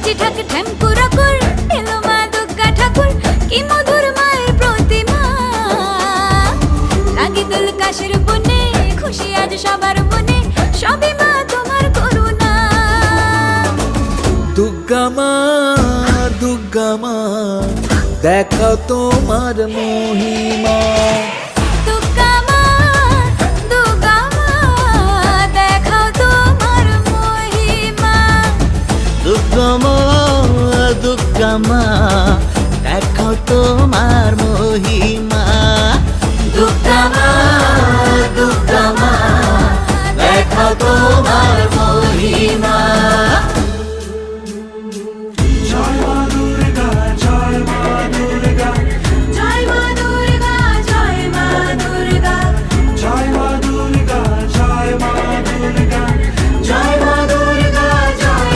বাজি ঠাক ঠ্যাঙ্কুরা কুর এলো মা দুর্গা ঠাকুর কি মধুর মায়ের প্রতিমা লাগে দুল কাশের বনে খুশি আজ সবার মনে সবই মা তোমার করুণা দুর্গা মা দেখাও তোমার মহিমা দুর্গা মা দেখাও তোমার মহিমা দুর্গা মা দেখাও তোমার মহিমা দুর্গা মা দেখাও তোমার মহিমা